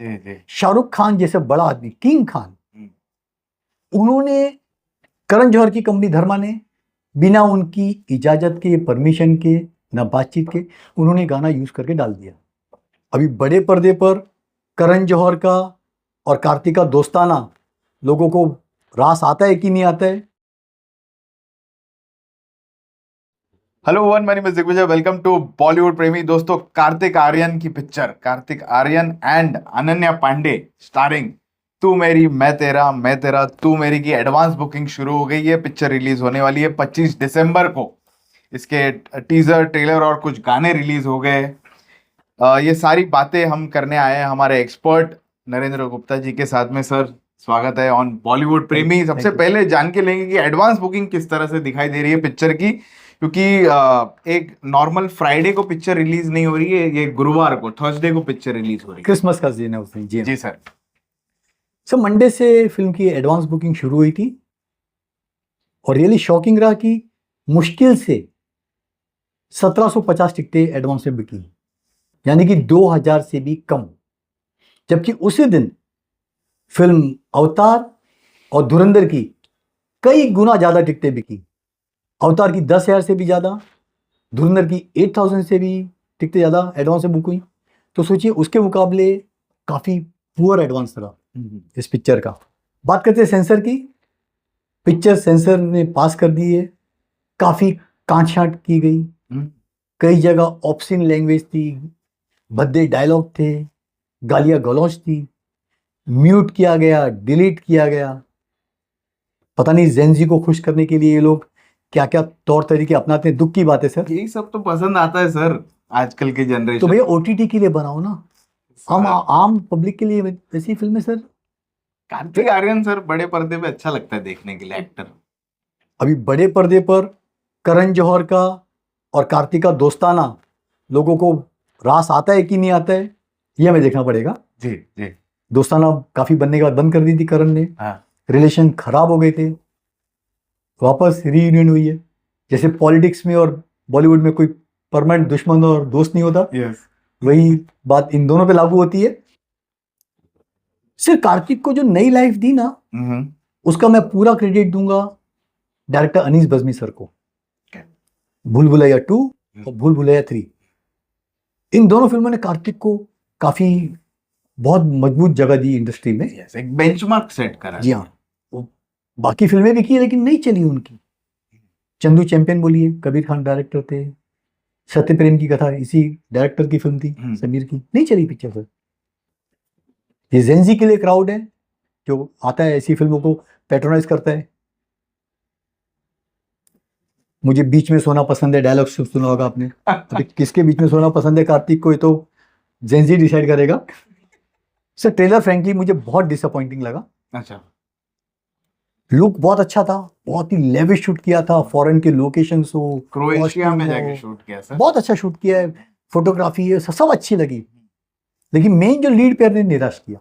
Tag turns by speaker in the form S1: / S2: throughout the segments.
S1: शाहरुख खान जैसे बड़ा आदमी, किंग खान, उन्होंने करण जौहर की कंपनी धर्मा ने बिना उनकी इजाजत के, परमिशन के, ना बातचीत के, उन्होंने गाना यूज करके डाल दिया। अभी बड़े पर्दे पर करण जौहर का और कार्तिक का दोस्ताना लोगों को रास आता है कि नहीं आता है?
S2: Hello one, my name is Digvijay. Welcome to Bollywood Premi. दोस्तों, कार्तिक आर्यन की picture, Kartik Aaryan and Ananya Panday starring Tu Meri मैं तेरा तू मेरी की एडवांस बुकिंग शुरू हो गई है। पिक्चर रिलीज होने वाली है 25 दिसंबर को। इसके टीजर, ट्रेलर और कुछ गाने रिलीज हो गए। ये सारी बातें हम करने आए हैं हमारे एक्सपर्ट नरेंद्र गुप्ता जी के साथ में। सर, स्वागत है ऑन बॉलीवुड प्रेमी। सबसे पहले जान के लेंगे कि एडवांस बुकिंग किस तरह से दिखाई दे रही है पिक्चर की, क्योंकि एक नॉर्मल फ्राइडे को पिक्चर रिलीज नहीं हो रही है, ये गुरुवार को, थर्सडे को पिक्चर रिलीज हो रही है।
S1: क्रिसमस का दिन है उस दिन।
S2: जी सर।
S1: सर, मंडे से फिल्म की एडवांस बुकिंग शुरू हुई थी और रियली शॉकिंग रहा कि मुश्किल से 1750 टिकटें एडवांस में बिकी, यानी कि 2000 से भी कम। जबकि उसी दिन फिल्म अवतार और धुरंधर की कई गुना ज्यादा टिकटें बिकी। अवतार की 10,000 से भी ज्यादा, धुरंधर की 8,000 से भी टिकटें ज्यादा एडवांस में बुक हुई। तो सोचिए, उसके मुकाबले काफी पुअर एडवांस रहा इस पिक्चर का। बात करते हैं सेंसर की। पिक्चर सेंसर ने पास कर दी है। काफी काट छांट की गई, कई जगह ऑब्सीन लैंग्वेज थी, भद्दे डायलॉग थे, गालियां गलौज थी, म्यूट किया गया, डिलीट किया गया। पता नहीं जेनजी को खुश करने के लिए ये लोग क्या क्या तौर तरीके अपनाते हैं। दुख की बात है सर।
S2: यही सब तो पसंद आता है सर आजकल के जनरेशन।
S1: तो भैया ओटीटी के लिए बनाओ ना, आम पब्लिक के लिए ऐसी फिल्में सर।
S2: कार्तिक आर्यन सर बड़े पर्दे पे अच्छा लगता है देखने के लिए, एक्टर।
S1: अभी बड़े पर्दे पर करण जौहर का और कार्तिक का दोस्ताना लोगों को रास आता है कि नहीं आता है, ये हमें देखना पड़ेगा।
S2: जी।
S1: दोस्ताना काफी बनने के बाद बंद कर दी थी करण ने।
S2: हाँ।
S1: रिलेशन खराब हो गए थे, वापस रीयूनियन हुई है। जैसे पॉलिटिक्स में और बॉलीवुड में कोई परमानेंट दुश्मन और दोस्त नहीं होता, वही बात इन दोनों पे लागू होती है। सिर्फ कार्तिक को जो नई लाइफ दी ना, उसका मैं पूरा क्रेडिट दूंगा डायरेक्टर अनीस बज्मी सर को। भूल भुलैया 2 और भूल भुलैया 3, इन दोनों फिल्मों ने कार्तिक को काफी बहुत मजबूत जगह दी इंडस्ट्री में।
S2: एक बेंचमार्क सेट करा।
S1: जी हाँ, बाकी फिल्में भी की लेकिन नहीं चली उनकी। चंदू चैंपियन बोलिए, कबीर खान डायरेक्टर थे। सत्य प्रेम की कथा इसी डायरेक्टर की फिल्म थी, समीर की, नहीं चली पिक्चर सर। ये जेंजी के लिए क्राउड है जो आता है ऐसी फिल्मों को पैट्रोनाइज करता है। मुझे बीच में सोना पसंद है, डायलॉग सुना होगा आपने। अभी किसके बीच में सोना पसंद है कार्तिक को, ये तो जेंजी डिसाइड करेगा। सर, ट्रेलर फ्रैंकली मुझे बहुत डिसअपॉइंटिंग लगा।
S2: अच्छा।
S1: लुक बहुत अच्छा था, बहुत ही लेविश शूट किया था, फॉरेन के लोकेशंस हो,
S2: क्रोएशिया में जाके शूट किया सर,
S1: बहुत अच्छा शूट किया है, फोटोग्राफी है, सब अच्छी लगी। लेकिन मेन जो लीड पेयर ने निराश किया।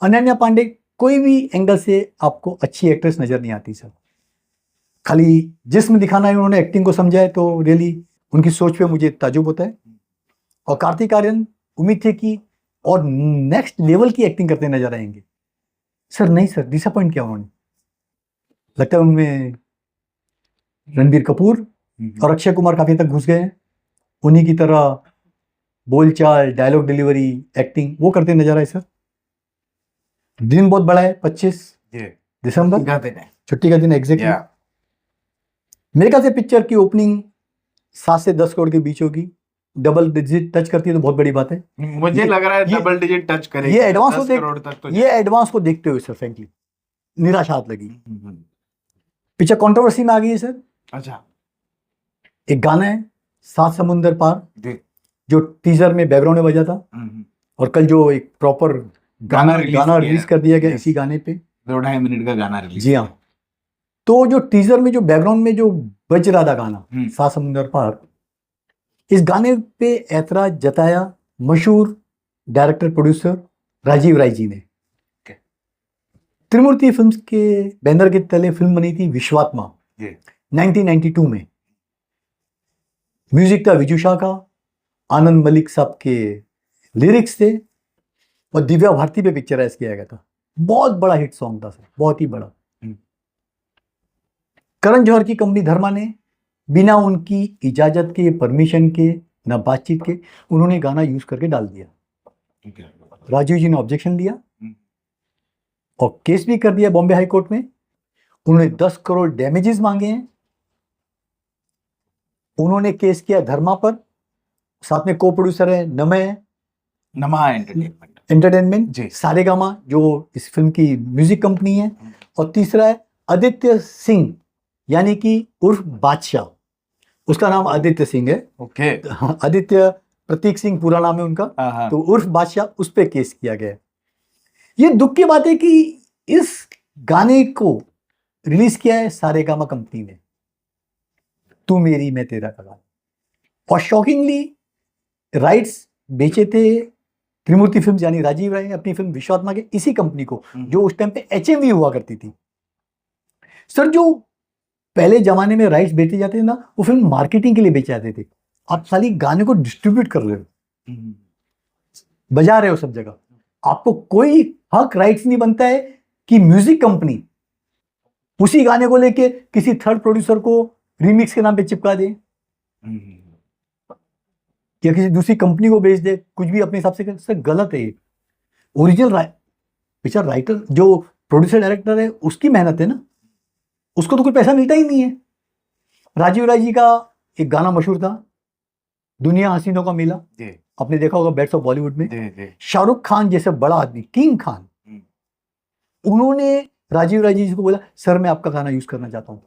S1: अनन्या पांडे कोई भी एंगल से आपको अच्छी एक्ट्रेस नजर नहीं आती सर। खाली जिस्म दिखाना है उन्होंने, एक्टिंग को समझा है, तो रियली उनकी सोच पे मुझे ताजुब होता है। और कार्तिक आर्यन उम्मीद थी कि और नेक्स्ट लेवल की एक्टिंग करते नजर आएंगे सर। नहीं सर, डिसअपॉइंट किया उन्होंने। लगता है उनमें रणबीर कपूर और अक्षय कुमार काफी तक घुस गए हैं। उन्हीं की तरह बोलचाल, डायलॉग डिलीवरी, एक्टिंग वो करते नजर आए सर। दिन बहुत बड़ा है, 25 दिसंबर, छुट्टी का दिन एग्जैक्टली। मेरे ख्याल से पिक्चर की ओपनिंग 7 से 10 करोड़ के बीच होगी। डबल डिजिट टच करती है तो बहुत बड़ी बात है।
S2: मुझे लग रहा है डबल डिजिट टच करेगी।
S1: ये एडवांस को
S2: 10 करोड़ तक तो
S1: ये एडवांस को देखते हुए सर फ्रैंकली निराशा लगी। पिक्चर कंट्रोवर्सी में आ गई है सर।
S2: अच्छा।
S1: एक गाना है सात समुंदर पार, जो टीजर में बैकग्राउंड में बजा था, और कल जो एक प्रॉपर गाना रिलीज कर दिया गया इसी गाने पे,
S2: 2.5 मिनट का गाना रिलीज।
S1: जी हाँ। तो जो टीजर में जो बैकग्राउंड में जो बज रहा था गाना सात समुंदर पार, इस गाने पे ऐतराज जताया मशहूर डायरेक्टर प्रोड्यूसर राजीव राय जी ने। त्रिमूर्ति फिल्म्स के बैनर के तले फिल्म बनी थी विश्वात्मा 1992 में। म्यूजिक था विजू शाह का, आनंद मलिक साहब के लिरिक्स थे, और दिव्या भारती पे पिक्चराइज किया गया था। बहुत बड़ा हिट सॉन्ग था सर, बहुत ही बड़ा। करण जौहर की कंपनी धर्मा ने बिना उनकी इजाजत के, परमिशन के, ना बातचीत के, उन्होंने गाना यूज करके डाल दिया। राजीव जी ने ऑब्जेक्शन दिया और केस भी कर दिया बॉम्बे हाई कोर्ट में। उन्होंने 10 करोड़ डैमेजेस मांगे हैं। उन्होंने केस किया धर्मा पर, साथ में को प्रोड्यूसर है
S2: नमा
S1: एंटरटेनमेंट
S2: जी।
S1: सारेगामा जो इस फिल्म की म्यूजिक कंपनी है, और तीसरा है आदित्य सिंह यानी कि उर्फ बादशाह। उसका नाम आदित्य सिंह है।
S2: ओके।
S1: आदित्य प्रतीक सिंह पूरा नाम है उनका, तो उर्फ बादशाह, उस पे केस किया गया है। ये दुख की बात है कि इस गाने को रिलीज किया है सारेगामा कंपनी ने, तू मेरी मैं तेरा का गाना, और शॉकिंगली राइट्स बेचे थे त्रिमूर्ति फिल्म्स यानी राजीव राय ने अपनी फिल्म विश्वात्मा के इसी कंपनी को, जो उस टाइम पे HMV हुआ करती थी। सर जो पहले जमाने में राइट्स बेचे जाते थे ना, वो फिल्म मार्केटिंग के लिए बेचे जाते थे। आप साली गाने को डिस्ट्रीब्यूट कर रहे हो, बजा रहे हो सब जगह, आपको कोई हक राइट्स नहीं बनता है कि म्यूजिक कंपनी उसी गाने को लेके किसी थर्ड प्रोड्यूसर को रीमिक्स के नाम पे चिपका दे या किसी दूसरी कंपनी को बेच दे, कुछ भी अपने हिसाब से कर। सर गलत है ये। ओरिजिनल पिक्चर राइटर जो प्रोड्यूसर डायरेक्टर है उसकी मेहनत है ना, उसको तो कोई पैसा मिलता ही नहीं है। राजीव राय जी का एक गाना मशहूर था, दुनिया हसीनों का मेला, आपने देखा होगा बेस्ट ऑफ बॉलीवुड में। शाहरुख खान जैसे बड़ा आदमी, किंग खान, उन्होंने राजीव राय जी को बोला सर मैं आपका गाना यूज करना चाहता हूँ।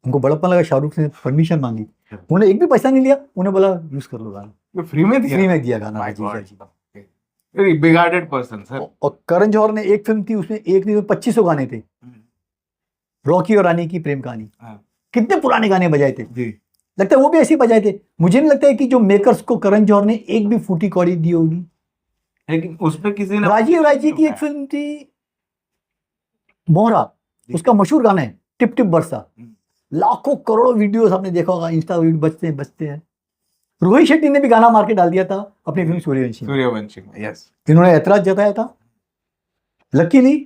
S1: उनको बड़प्पन लगा, शाहरुख से परमिशन मांगी, उन्होंने एक भी पैसा नहीं लिया, उन्हें बोला यूज कर लो गाना,
S2: फ्री में दिया
S1: गाना Rajeev Rai ji.
S2: Very regarded person sir.
S1: और करण जौहर ने एक फिल्म थी, उसमें एक नहीं 2500 गाने थे, रॉकी और रानी की प्रेम कहानी, कितने पुराने गाने बजाए थे जी। लगता है वो भी ऐसे ही बजाए थे। मुझे नहीं लगता है कि जो मेकर्स को करण जौहर ने एक भी फूटी कौड़ी दी होगी,
S2: लेकिन उसमें किसी ने
S1: राजीव राय जी की एक फिल्म थी मोहरा, उसका मशहूर गाना है टिप टिप बरसा, लाखों करोड़ों वीडियोस आपने देखा होगा, इंस्टा वीडियो बजते हैं। रोहित शेट्टी ने भी गाना मार के डाल दिया था अपनी फिल्म सूर्यवंशी में।
S2: यस,
S1: इन्होंने ऐतराज जताया था। लकीली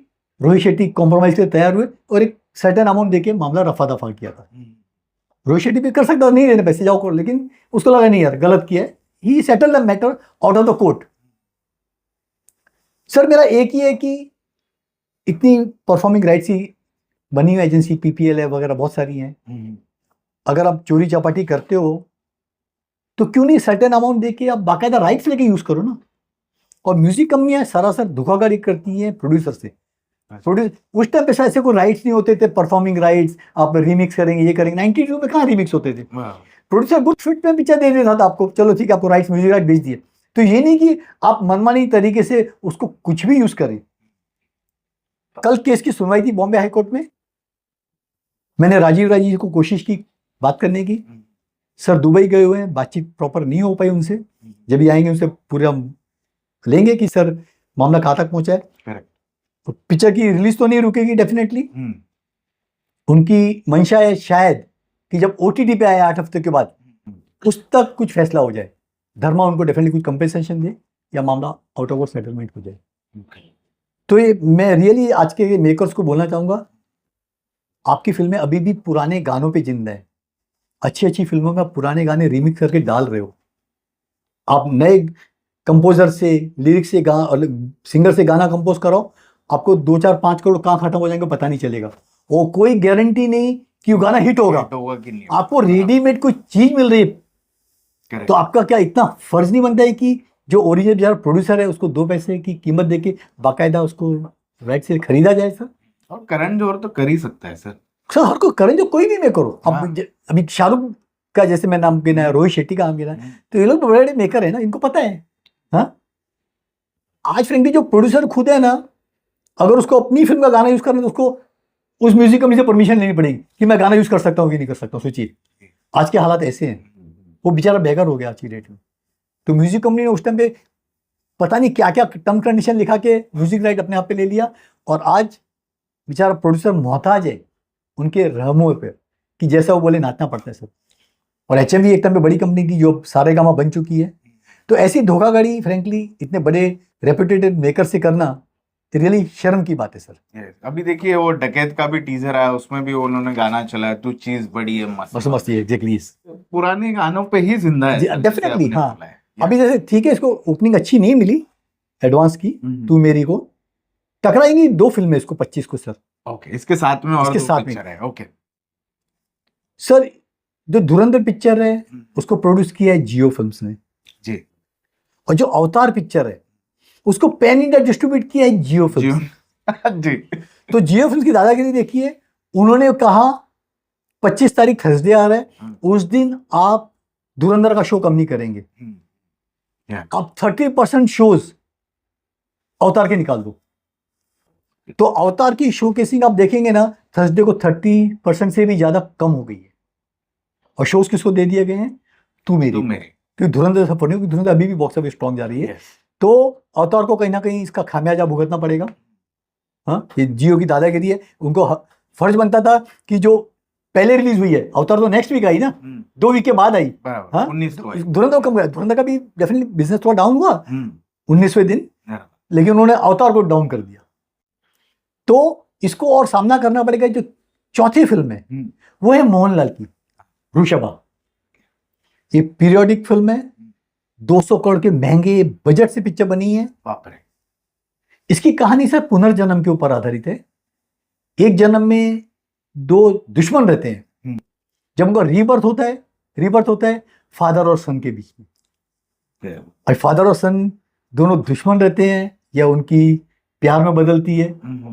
S1: रोहित शेट्टी कॉम्प्रोमाइज के तैयार हुए और एक सर्टेन अमाउंट देके मामला रफा दफा किया था। रोहित शेट्टी भी कर सकता नहीं, लेने पैसे जाओ कोर्ट, लेकिन उसको लगा नहीं यार गलत किया है, he settle the matter out of the court. Sir मेरा एक ही है कि इतनी परफॉर्मिंग राइट्स ही बनी हुई एजेंसी PPL है वगैरह बहुत सारी हैं, अगर आप चोरी चपाटी करते हो तो क्यों नहीं सर्टेन अमाउंट देके आप बाकायदा राइट्स लेके यूज करो ना। और म्यूजिक कंपनियां सरासर धोखाधड़ी करती हैं प्रोड्यूसर से। उस टाइम पे ऐसे कोई राइट्स नहीं होते थे, परफॉर्मिंग राइट्स, आप रिमिक्स करेंगे ये करेंगे। 92 में कहाँ रिमिक्स होते थे, प्रोड्यूसर गुड फिट में पिक्चर दे देता था आपको, चलो ठीक है आपको राइट्स म्यूजिक राइट भेज दिए। तो ये नहीं कि आप मनमानी तरीके से उसको कुछ भी यूज करें। कल केस की सुनवाई थी बॉम्बे हाई कोर्ट में, मैंने राजीव राय जी को कोशिश की बात करने की, सर दुबई गए हुए हैं, बातचीत प्रॉपर नहीं हो पाई उनसे, जब भी आएंगे उनसे पूरा लेंगे कि सर मामला कहाँ तक पहुंचा है। तो पिक्चर की रिलीज तो नहीं रुकेगी डेफिनेटली, उनकी मंशा है शायद कि जब OTT पे आए 8 हफ्ते के बाद उस तक कुछ फैसला हो जाए, धर्मा उनको डेफिनेटली कुछ कंपेंसेशन दे या मामला आउट ऑफ सेटलमेंट हो जाए। तो ये मैं रियली आज के मेकर्स को बोलना चाहूंगा, आपकी फिल्में अभी भी पुराने गानों पे जिंदा है। अच्छी अच्छी फिल्मों में आप पुराने गाने रीमिक्स करके डाल रहे हो, आप नए कंपोजर से लिरिक्स से सिंगर से गाना कंपोज कराओ, आपको 2 4 5 करोड़ कहाँ खत्म हो जाएंगे पता नहीं चलेगा, वो कोई गारंटी नहीं कि वो गाना हिट होगा कि नहीं। आपको रेडीमेड कोई चीज मिल रही है, तो आपका क्या इतना फर्ज नहीं बनता है कि जो ओरिजिनल जो प्रोड्यूसर है उसको 2 पैसे की कीमत देके बाकायदा उसको राइट से खरीदा जाए। सर
S2: और करण जौहर तो कर ही सकता है सर
S1: हर को करें, जो कोई भी मैं करो। अब अभी शाहरुख का जैसे मैं नाम गिना है, रोहित शेट्टी का नाम गिना है, तो ये लोग बड़े बड़े मेकर है ना, इनको पता है। हाँ आज फ्रेंकली जो प्रोड्यूसर खुद है ना, अगर उसको अपनी फिल्म का गाना यूज करना है तो उसको उस म्यूजिक कंपनी से परमिशन लेनी पड़ेगी कि मैं गाना यूज कर सकता हूँ कि नहीं कर सकता हूँ। सोचिए आज के हालात ऐसे हैं, वो बेचारा बेघर हो गया आज की डेट में। तो म्यूजिक कंपनी ने उस टाइम पे पता नहीं क्या क्या टर्म कंडीशन लिखा के म्यूजिक राइट अपने आप पे ले लिया, और आज बेचारा प्रोड्यूसर मोहताज है उनके रहमों पे कि जैसा वो बोले नाचना पड़ता है सब। और HMV एक टाइम पे बड़ी कंपनी थी जो सारेगामा बन चुकी है। तो ऐसी धोखाधड़ी फ्रेंकली इतने बड़े रेपुटेटेड मेकर से करना रियली शर्म की बात है सर।
S2: Yes. अभी देखिए वो डकैत का भी टीजर आया, उसमें भी उन्होंने गाना चलाया, तू चीज बड़ी है मस्त।
S1: मस्त मस्त, एग्जैक्टली।
S2: पुराने गानों पे ही जिंदा है सर, जैसे
S1: डेफिनेटली
S2: आपने
S1: हाँ।
S2: बोला है।
S1: अभी जैसे ठीक है, इसको ओपनिंग अच्छी नहीं मिली एडवांस की,
S2: हम्म।
S1: तू मेरी को टकराएंगी 2 फिल्में इसको 25 को सर।
S2: ओके, इसके साथ में और
S1: इसके
S2: दो
S1: साथ में।
S2: पिक्चर है। ओके
S1: सर जो धुरंधर पिक्चर है उसको प्रोड्यूस किया है जियो फिल्म्स ने
S2: जी।
S1: और जो अवतार पिक्चर है उसको पैन इंडिया डिस्ट्रीब्यूट किया है जियो फिल्म्स।
S2: जी
S1: तो जियो फिल्म्स की दादागिरी देखिए, उन्होंने कहा 25 तारीख थर्सडे आ रहा है, उस दिन आप धुरंधर का शो कम नहीं करेंगे, आप 30% शोज अवतार के निकाल दो। तो अवतार की शोकेसिंग आप देखेंगे ना, थर्सडे को 30% से भी ज्यादा कम हो गई है। और शोज किसको दे दिए गए हैं? तू मेरी। क्योंकि धुरंधर सफर नहीं, क्योंकि धुरंधर अभी भी बॉक्स ऑफिस स्ट्रॉन्ग जा रही है। तो अवतार को कहीं ना कहीं इसका खामियाजा भुगतना पड़ेगा। हाँ, ये जियो की दादागिरी है। उनको फर्ज बनता था कि जो पहले रिलीज हुई है, अवतार तो नेक्स्ट वीक आई ना, 2 वीक के बाद आई। हाँ,
S2: 19 को आई।
S1: धुरंधर कम गया, धुरंधर का भी डेफिनेटली बिजनेस थोड़ा डाउन हुआ 19वें दिन, लेकिन उन्होंने अवतार को डाउन कर दिया। तो इसको और सामना करना पड़ेगा। जो चौथी फिल्म है वो है मोहनलाल की वृषभा। ये पीरियोडिक फिल्म है, 200 करोड़ के महंगे बजट से पिक्चर बनी है।
S2: बाप रे।
S1: इसकी कहानी सर पुनर्जन्म के ऊपर आधारित है। एक जन्म में 2 दुश्मन रहते हैं, जब उनका रीबर्थ होता है फादर और सन के बीच में। और फादर और सन दोनों दुश्मन रहते हैं या उनकी प्यार में बदलती है,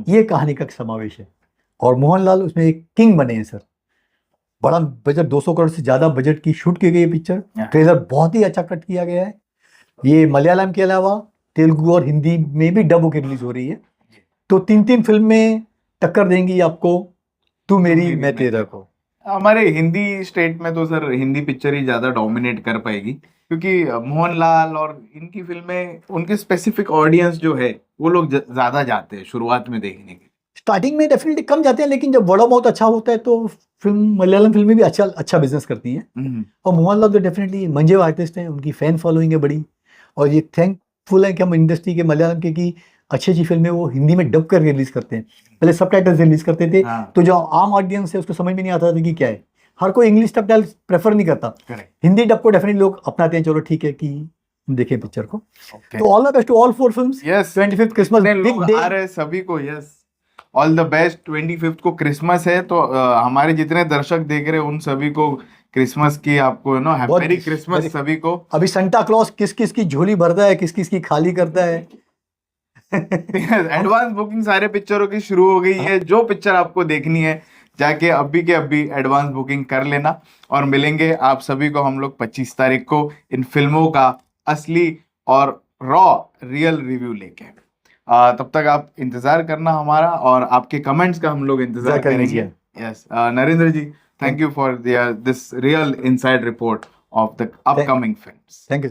S1: ये कहानी का समावेश है। और मोहनलाल उसमें एक किंग बने हैं सर। बड़ा बजट, 200 करोड़ से ज्यादा बजट की शूट की गई है पिक्चर। ट्रेलर बहुत ही अच्छा कट किया गया है। ये मलयालम के अलावा तेलुगु और हिंदी में भी डब होकर रिलीज हो रही है। तो 3 फिल्म में टक्कर देंगी आपको तू मेरी मैं तेरा को।
S2: हमारे हिंदी स्टेट में तो सर हिंदी पिक्चर ही ज्यादा डोमिनेट कर पाएगी, क्योंकि मोहनलाल और इनकी फिल्में, उनके स्पेसिफिक ऑडियंस जो है वो लोग ज्यादा जाते हैं शुरुआत में देखने के।
S1: स्टार्टिंग में डेफिनेटली कम जाते हैं, लेकिन जब वर्ड ऑफ माउथ अच्छा होता है तो फिल्म, मलयालम फिल्में भी अच्छा बिजनेस करती हैं। और मोहनलाल तो डेफिनेटली मंजे आर्टिस्ट हैं, उनकी फैन फॉलोइंग है बड़ी। और ये थैंकफुल है कि हम इंडस्ट्री के मलयालम के की अच्छी फिल्में वो हिंदी में डब करके रिलीज करते हैं। पहले सबटाइटल्स रिलीज करते थे। तो जो आम ऑडियंस है उसको समझ में नहीं आता था कि क्या है। हर कोई इंग्लिश सबटाइटल्स प्रेफर नहीं करता, हिंदी डब को डेफिनेटली लोग अपनाते हैं। चलो ठीक है कि देखें पिक्चर को। तो all the best to all 4 films. 25th Christmas big day
S2: आ रहे सभी को। Yes, all the best. 25th को क्रिसमस है, तो हमारे जितने दर्शक देख रहे हैं उन सभी को क्रिसमस की, आपको नो हैप्पी क्रिसमस सभी को।
S1: अभी संता क्लॉज किस किस की झोली भरता है, किस किस की खाली करता है।
S2: एडवांस बुकिंग सारे पिक्चरों की शुरू हो गई है। जो पिक्चर आपको देखनी है जाके अभी के अभी एडवांस बुकिंग कर लेना। और मिलेंगे आप सभी को हम लोग 25 तारीख को इन फिल्मों का असली और रॉ रियल रिव्यू लेके। तब तक आप इंतजार करना हमारा, और आपके कमेंट्स का हम लोग इंतजार करेंगे। Yes, Narendra ji, thank you for this real inside report of the upcoming films.
S1: Thank you.